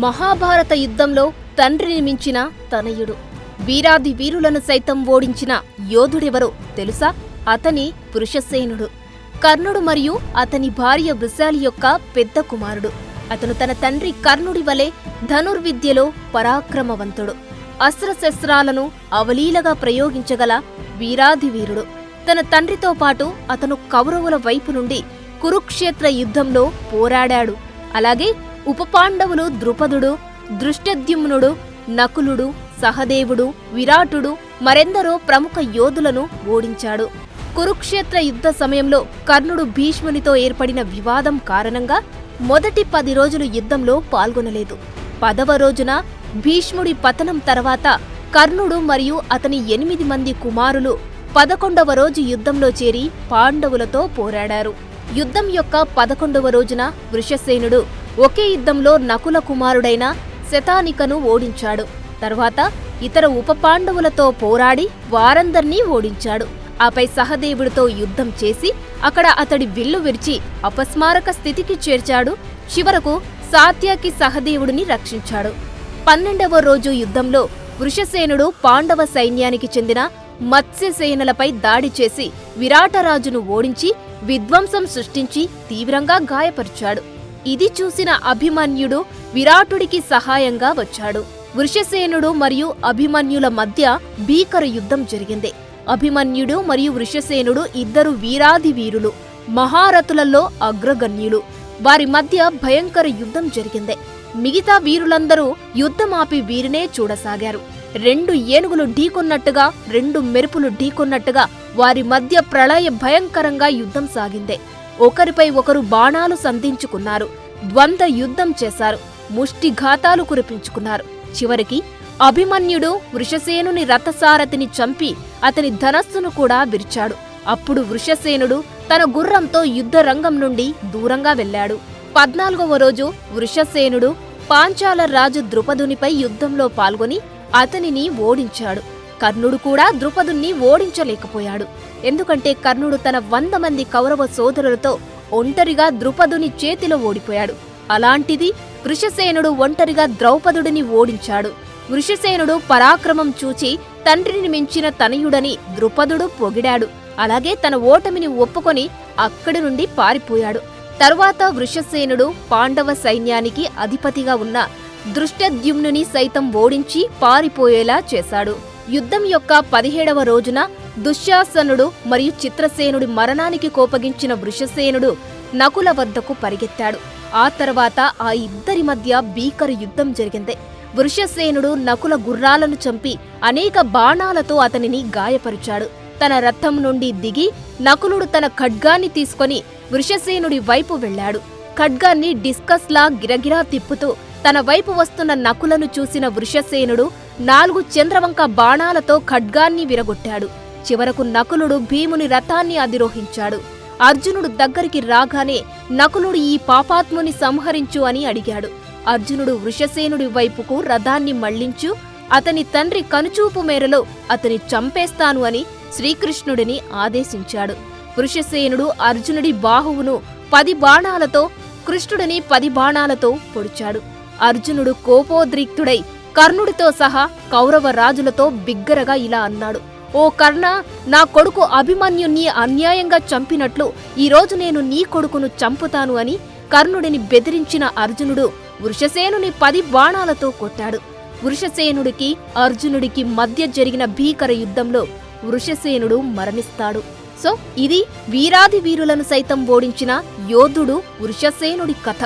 మహాభారత యుద్ధంలో తండ్రిని మించిన తనయుడు, వీరాది వీరులను సైతం ఓడించిన యోధుడెవరో తెలుసా? అతని వృషసేనుడు. కర్ణుడు మరియు అతని భార్య వృషాలి యొక్క పెద్ద కుమారుడు. అతను తన తండ్రి కర్ణుడి వలె ధనుర్విద్యలో పరాక్రమవంతుడు. అస్త్రశస్త్రాలను అవలీలగా ప్రయోగించగల వీరాది వీరుడు. తన తండ్రితో పాటు అతను కౌరవుల వైపు నుండి కురుక్షేత్ర యుద్ధంలో పోరాడాడు. అలాగే ఉపపాండవులు ద్రుపదుడు, దృష్టద్యుమ్నుడు, నకులుడు, సహదేవుడు, విరాటుడు మరెందరో ప్రముఖ యోధులను ఓడించాడు. కురుక్షేత్ర యుద్ధ సమయంలో కర్ణుడు భీష్మునితో ఏర్పడిన వివాదం కారణంగా మొదటి 10 రోజులు యుద్ధంలో పాల్గొనలేదు. 10వ రోజున భీష్ముడి పతనం తర్వాత కర్ణుడు మరియు అతని 8 మంది కుమారులు 11వ రోజు యుద్ధంలో చేరి పాండవులతో పోరాడారు. యుద్ధం యొక్క 11వ రోజున వృషసేనుడు ఒకే యుద్ధంలో నకుల కుమారుడైన శతానికను ఓడించాడు. తర్వాత ఇతర ఉపపాండవులతో పోరాడి వారందర్నీ ఓడించాడు. ఆపై సహదేవుడితో యుద్ధం చేసి అక్కడ అతడి విల్లు విరిచి అపస్మారక స్థితికి చేర్చాడు. చివరకు సాత్యకి సహదేవుడిని రక్షించాడు. 12వ రోజు యుద్ధంలో వృషసేనుడు పాండవ సైన్యానికి చెందిన మత్స్యసేనలపై దాడి చేసి విరాటరాజును ఓడించి విధ్వంసం సృష్టించి తీవ్రంగా గాయపరిచాడు. ఇది చూసిన అభిమన్యుడు విరాటుడికి సహాయంగా వచ్చాడు. వృషసేనుడు మరియు అభిమన్యుల మధ్య భీకర యుద్ధం జరిగింది. అభిమన్యుడు మరియు వృషసేనుడు ఇద్దరు వీరాది వీరులు, మహారథులలో అగ్రగణ్యులు. వారి మధ్య భయంకర యుద్ధం జరిగింది. మిగతా వీరులందరూ యుద్ధమాపి వీరినే చూడసాగారు. 2 ఏనుగులు ఢీకొన్నట్టుగా, 2 మెరుపులు ఢీకొన్నట్టుగా వారి మధ్య ప్రళయ భయంకరంగా యుద్ధం సాగింది. ఒకరిపై ఒకరు బాణాలు సంధించుకున్నారు. ద్వంద్వ యుద్ధం చేశారు. ముష్టిఘాతాలు కురిపించుకున్నారు. చివరికి అభిమన్యుడు వృషసేనుని రథసారథిని చంపి అతని ధనస్సును కూడా విరిచాడు. అప్పుడు వృషసేనుడు తన గుర్రంతో యుద్ధ రంగం నుండి దూరంగా వెళ్లాడు. 14వ రోజు వృషసేనుడు పాంచాల రాజు ద్రుపదునిపై యుద్ధంలో పాల్గొని అతనిని ఓడించాడు. కర్ణుడు కూడా ద్రుపదుణ్ణి ఓడించలేకపోయాడు. ఎందుకంటే కర్ణుడు తన 100 మంది కౌరవ సోదరులతో ఒంటరిగా ద్రుపదుని చేతిలో ఓడిపోయాడు. అలాంటిది వృషసేనుడు ఒంటరిగా ద్రౌపదుడిని ఓడించాడు. వృషసేనుడు పరాక్రమం చూచి తండ్రిని మించిన తనయుడని ద్రుపదుడు పొగిడాడు. అలాగే తన ఓటమిని ఒప్పుకొని అక్కడి నుండి పారిపోయాడు. తరువాత వృషసేనుడు పాండవ సైన్యానికి అధిపతిగా ఉన్న దృష్టద్యుమ్నుని సైతం ఓడించి పారిపోయేలా చేశాడు. యుద్ధం యొక్క 17వ రోజున దుశ్శాసనుడు మరియు చిత్రసేనుడి మరణానికి కోపగించిన వృషసేనుడు నకుల వద్దకు పరిగెత్తాడు. ఆ తర్వాత ఆ ఇద్దరి మధ్య భీకర యుద్ధం జరిగింది. వృషసేనుడు నకుల గుర్రాలను చంపి అనేక బాణాలతో అతనిని గాయపరిచాడు. తన రథం నుండి దిగి నకులుడు తన ఖడ్గాన్ని తీసుకొని వృషసేనుడి వైపు వెళ్లాడు. ఖడ్గాన్ని డిస్కస్లా గిరగిరా తిప్పుతూ తన వైపు వస్తున్న నకులను చూసిన వృషసేనుడు 4 చంద్రవంక బాణాలతో ఖడ్గాన్ని విరగొట్టాడు. చివరకు నకులుడు భీముని రథాన్ని అధిరోహించాడు. అర్జునుడు దగ్గరికి రాగానే నకులుడు ఈ పాపాత్ముని సంహరించు అని అడిగాడు. అర్జునుడు వృషసేనుడి వైపుకు రథాన్ని మళ్లించు, అతని తండ్రి కనుచూపు మేరలో అతని చంపేస్తాను అని శ్రీకృష్ణుడిని ఆదేశించాడు. వృషసేనుడు అర్జునుడి బాహువును 10 బాణాలతో, కృష్ణుడిని 10 బాణాలతో పొడిచాడు. అర్జునుడు కోపోద్రిక్తుడై కర్ణుడితో సహా కౌరవ రాజులతో బిగ్గరగా ఇలా అన్నాడు: ఓ కర్ణ, నా కొడుకు అభిమన్యుణ్ణి అన్యాయంగా చంపినట్లు ఈరోజు నేను నీ కొడుకును చంపుతాను అని కర్ణుడిని బెదిరించిన అర్జునుడు వృషసేనుని 10 బాణాలతో కొట్టాడు. వృషసేనుడికి అర్జునుడికి మధ్య జరిగిన భీకర యుద్ధంలో వృషసేనుడు మరణిస్తాడు. సో ఇది వీరాది వీరులను సైతం ఓడించిన యోధుడు వృషసేనుడి కథ.